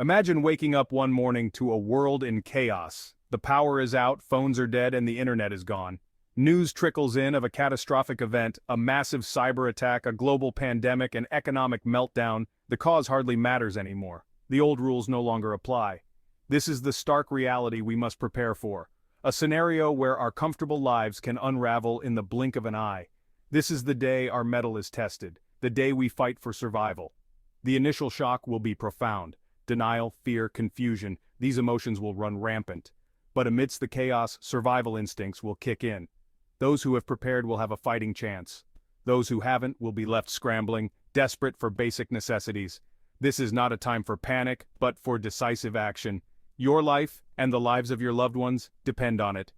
Imagine waking up one morning to a world in chaos. The power is out, phones are dead, and the internet is gone. News trickles in of a catastrophic event, a massive cyber attack, a global pandemic, an economic meltdown. The cause hardly matters anymore. The old rules no longer apply. This is the stark reality we must prepare for. A scenario where our comfortable lives can unravel in the blink of an eye. This is the day our mettle is tested, the day we fight for survival. The initial shock will be profound. Denial, fear, confusion, these emotions will run rampant. But amidst the chaos, survival instincts will kick in. Those who have prepared will have a fighting chance. Those who haven't will be left scrambling, desperate for basic necessities. This is not a time for panic, but for decisive action. Your life, and the lives of your loved ones, depend on it.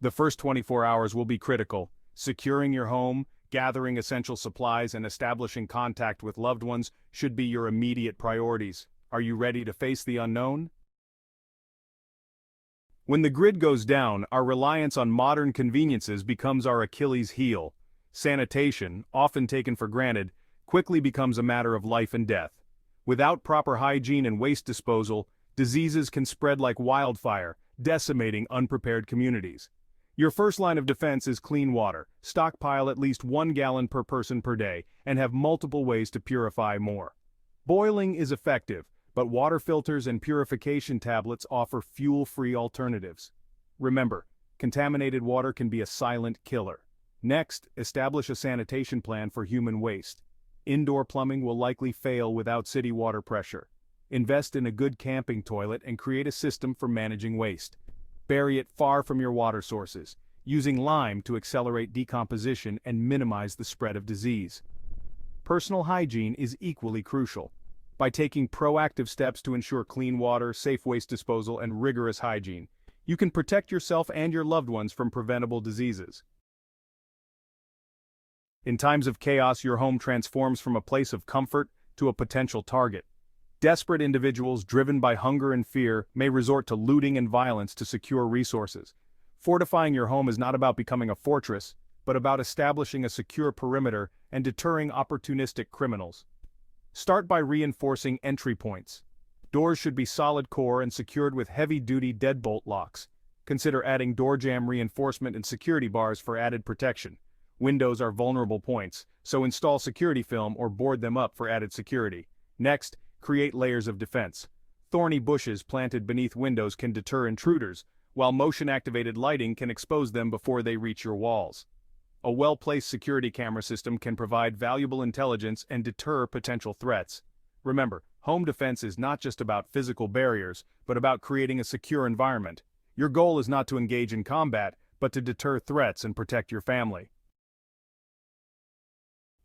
The first 24 hours will be critical. Securing your home, gathering essential supplies, and establishing contact with loved ones should be your immediate priorities. Are you ready to face the unknown? When the grid goes down, our reliance on modern conveniences becomes our Achilles heel. Sanitation, often taken for granted, quickly becomes a matter of life and death. Without proper hygiene and waste disposal, diseases can spread like wildfire, decimating unprepared communities. Your first line of defense is clean water. Stockpile at least 1 gallon per person per day, and have multiple ways to purify more. Boiling is effective, but water filters and purification tablets offer fuel-free alternatives. Remember, contaminated water can be a silent killer. Next, establish a sanitation plan for human waste. Indoor plumbing will likely fail without city water pressure. Invest in a good camping toilet and create a system for managing waste. Bury it far from your water sources, using lime to accelerate decomposition and minimize the spread of disease. Personal hygiene is equally crucial. By taking proactive steps to ensure clean water, safe waste disposal, and rigorous hygiene, you can protect yourself and your loved ones from preventable diseases. In times of chaos, your home transforms from a place of comfort to a potential target. Desperate individuals driven by hunger and fear may resort to looting and violence to secure resources. Fortifying your home is not about becoming a fortress, but about establishing a secure perimeter and deterring opportunistic criminals. Start by reinforcing entry points. Doors should be solid core and secured with heavy-duty deadbolt locks. Consider adding door jamb reinforcement and security bars for added protection. Windows are vulnerable points, so install security film or board them up for added security. Next, create layers of defense. Thorny bushes planted beneath windows can deter intruders, while motion-activated lighting can expose them before they reach your walls. A well-placed security camera system can provide valuable intelligence and deter potential threats. Remember, home defense is not just about physical barriers, but about creating a secure environment. Your goal is not to engage in combat, but to deter threats and protect your family.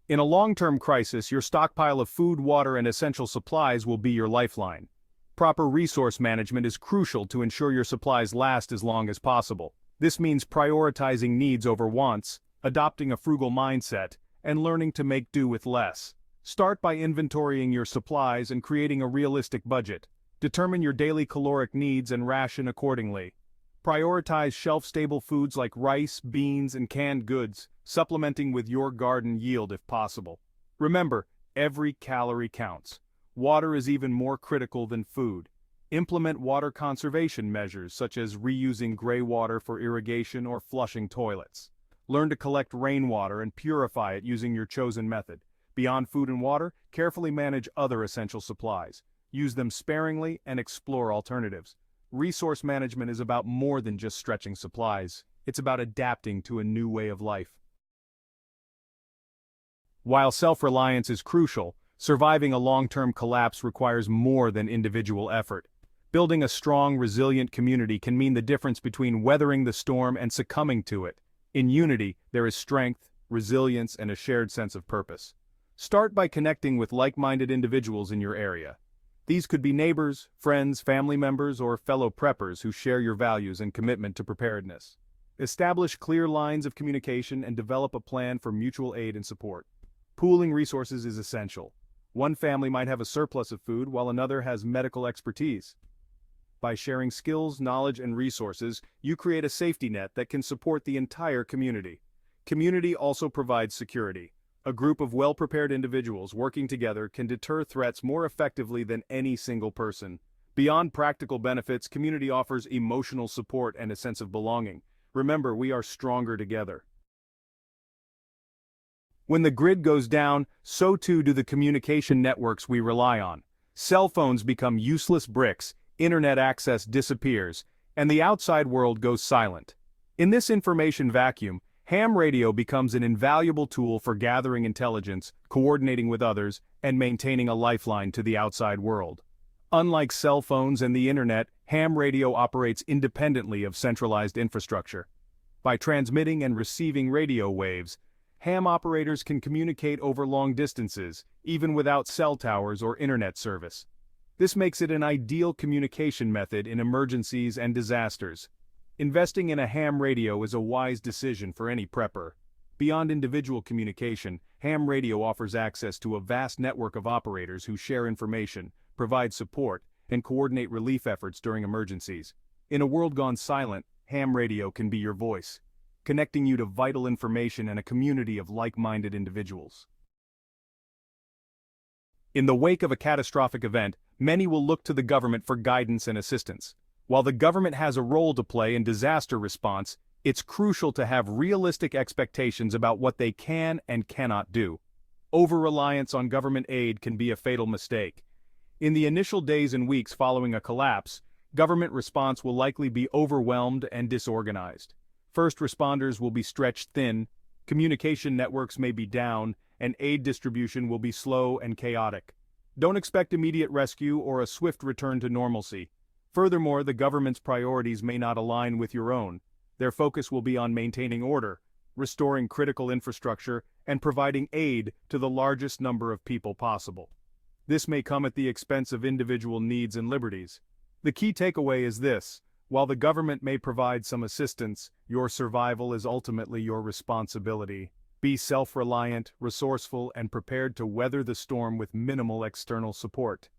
In a long-term crisis, your stockpile of food, water, and essential supplies will be your lifeline. Proper resource management is crucial to ensure your supplies last as long as possible. This means prioritizing needs over wants, adopting a frugal mindset, and learning to make do with less. Start by inventorying your supplies and creating a realistic budget. Determine your daily caloric needs and ration accordingly. Prioritize shelf-stable foods like rice, beans, and canned goods, supplementing with your garden yield if possible. Remember, every calorie counts. Water is even more critical than food. Implement water conservation measures such as reusing gray water for irrigation or flushing toilets. Learn to collect rainwater and purify it using your chosen method. Beyond food and water, carefully manage other essential supplies. Use them sparingly and explore alternatives. Resource management is about more than just stretching supplies. It's about adapting to a new way of life. While self-reliance is crucial, surviving a long-term collapse requires more than individual effort. Building a strong, resilient community can mean the difference between weathering the storm and succumbing to it. In unity, there is strength, resilience, and a shared sense of purpose. Start by connecting with like-minded individuals in your area. These could be neighbors, friends, family members, or fellow preppers who share your values and commitment to preparedness. Establish clear lines of communication and develop a plan for mutual aid and support. Pooling resources is essential. One family might have a surplus of food while another has medical expertise. By sharing skills, knowledge, and resources, you create a safety net that can support the entire community. Community also provides security. A group of well-prepared individuals working together can deter threats more effectively than any single person. Beyond practical benefits, community offers emotional support and a sense of belonging. Remember, we are stronger together. When the grid goes down, so too do the communication networks we rely on. Cell phones become useless bricks, internet access disappears, and the outside world goes silent. In this information vacuum, ham radio becomes an invaluable tool for gathering intelligence, coordinating with others, and maintaining a lifeline to the outside world. Unlike cell phones and the internet, ham radio operates independently of centralized infrastructure. By transmitting and receiving radio waves, ham operators can communicate over long distances, even without cell towers or internet service. This makes it an ideal communication method in emergencies and disasters. Investing in a ham radio is a wise decision for any prepper. Beyond individual communication, ham radio offers access to a vast network of operators who share information, provide support, and coordinate relief efforts during emergencies. In a world gone silent, ham radio can be your voice, connecting you to vital information and a community of like-minded individuals. In the wake of a catastrophic event, many will look to the government for guidance and assistance. While the government has a role to play in disaster response, it's crucial to have realistic expectations about what they can and cannot do. Over-reliance on government aid can be a fatal mistake. In the initial days and weeks following a collapse, government response will likely be overwhelmed and disorganized. First responders will be stretched thin, communication networks may be down, and aid distribution will be slow and chaotic. Don't expect immediate rescue or a swift return to normalcy. Furthermore, the government's priorities may not align with your own. Their focus will be on maintaining order, restoring critical infrastructure, and providing aid to the largest number of people possible. This may come at the expense of individual needs and liberties. The key takeaway is this: while the government may provide some assistance, your survival is ultimately your responsibility. Be self-reliant, resourceful, and prepared to weather the storm with minimal external support.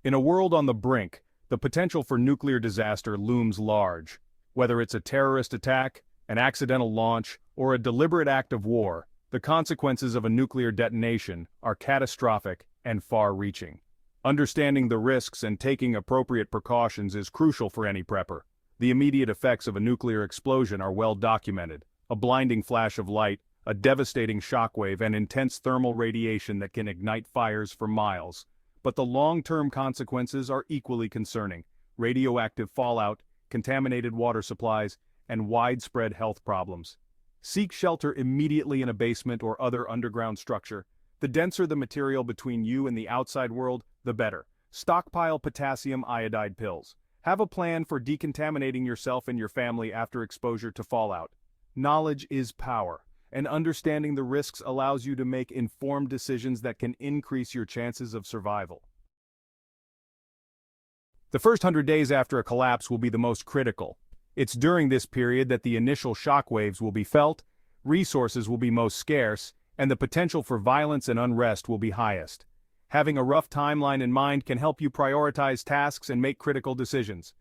In a world on the brink, the potential for nuclear disaster looms large. Whether it's a terrorist attack, an accidental launch, or a deliberate act of war, the consequences of a nuclear detonation are catastrophic and far-reaching. Understanding the risks and taking appropriate precautions is crucial for any prepper. The immediate effects of a nuclear explosion are well documented: a blinding flash of light, a devastating shockwave, and intense thermal radiation that can ignite fires for miles. But the long-term consequences are equally concerning: radioactive fallout, contaminated water supplies, and widespread health problems. Seek shelter immediately in a basement or other underground structure. The denser the material between you and the outside world, the better. Stockpile potassium iodide pills. Have a plan for decontaminating yourself and your family after exposure to fallout. Knowledge is power, and understanding the risks allows you to make informed decisions that can increase your chances of survival. The first 100 days after a collapse will be the most critical. It's during this period that the initial shockwaves will be felt, resources will be most scarce, and the potential for violence and unrest will be highest. Having a rough timeline in mind can help you prioritize tasks and make critical decisions.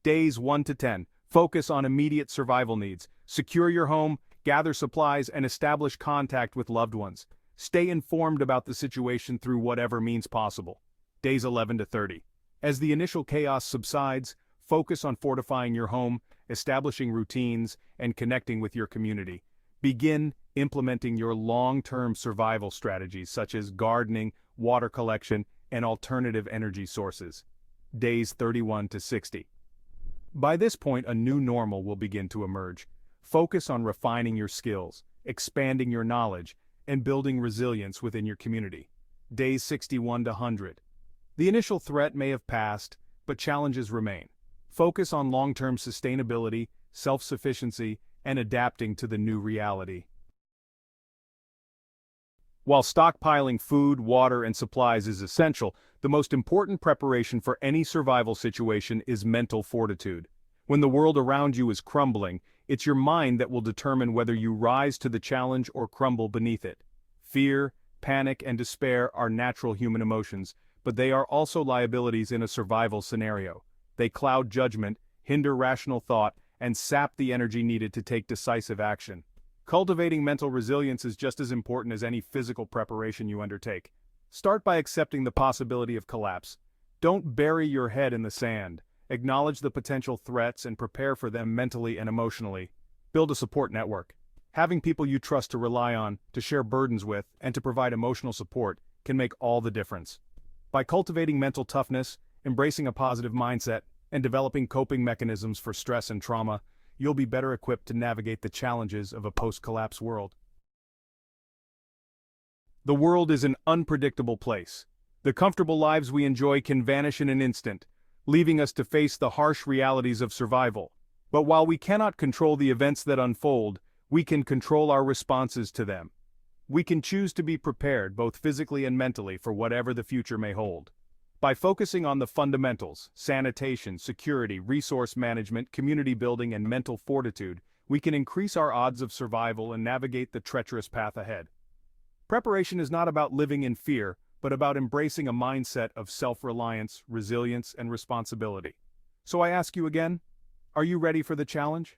Days 1 to 10. Focus on immediate survival needs. Secure your home, gather supplies, and establish contact with loved ones. Stay informed about the situation through whatever means possible. Days 11 to 30. As the initial chaos subsides, focus on fortifying your home, establishing routines, and connecting with your community. Begin implementing your long-term survival strategies such as gardening, water collection, and alternative energy sources. Days 31 to 60. By this point, a new normal will begin to emerge. Focus on refining your skills, expanding your knowledge, and building resilience within your community. Days 61 to 100. The initial threat may have passed, but challenges remain. Focus on long-term sustainability, self-sufficiency, and adapting to the new reality. While stockpiling food, water, and supplies is essential, the most important preparation for any survival situation is mental fortitude. When the world around you is crumbling, it's your mind that will determine whether you rise to the challenge or crumble beneath it. Fear, panic, and despair are natural human emotions, but they are also liabilities in a survival scenario. They cloud judgment, hinder rational thought, and sap the energy needed to take decisive action. Cultivating mental resilience is just as important as any physical preparation you undertake. Start by accepting the possibility of collapse. Don't bury your head in the sand. Acknowledge the potential threats and prepare for them mentally and emotionally. Build a support network. Having people you trust to rely on, to share burdens with, and to provide emotional support can make all the difference. By cultivating mental toughness, embracing a positive mindset, and developing coping mechanisms for stress and trauma, you'll be better equipped to navigate the challenges of a post-collapse world. The world is an unpredictable place. The comfortable lives we enjoy can vanish in an instant, leaving us to face the harsh realities of survival. But while we cannot control the events that unfold, we can control our responses to them. We can choose to be prepared both physically and mentally for whatever the future may hold. By focusing on the fundamentals, sanitation, security, resource management, community building, and mental fortitude, we can increase our odds of survival and navigate the treacherous path ahead. Preparation is not about living in fear, but about embracing a mindset of self-reliance, resilience, and responsibility. So I ask you again, are you ready for the challenge?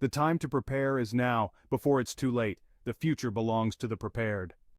The time to prepare is now, before it's too late. The future belongs to the prepared.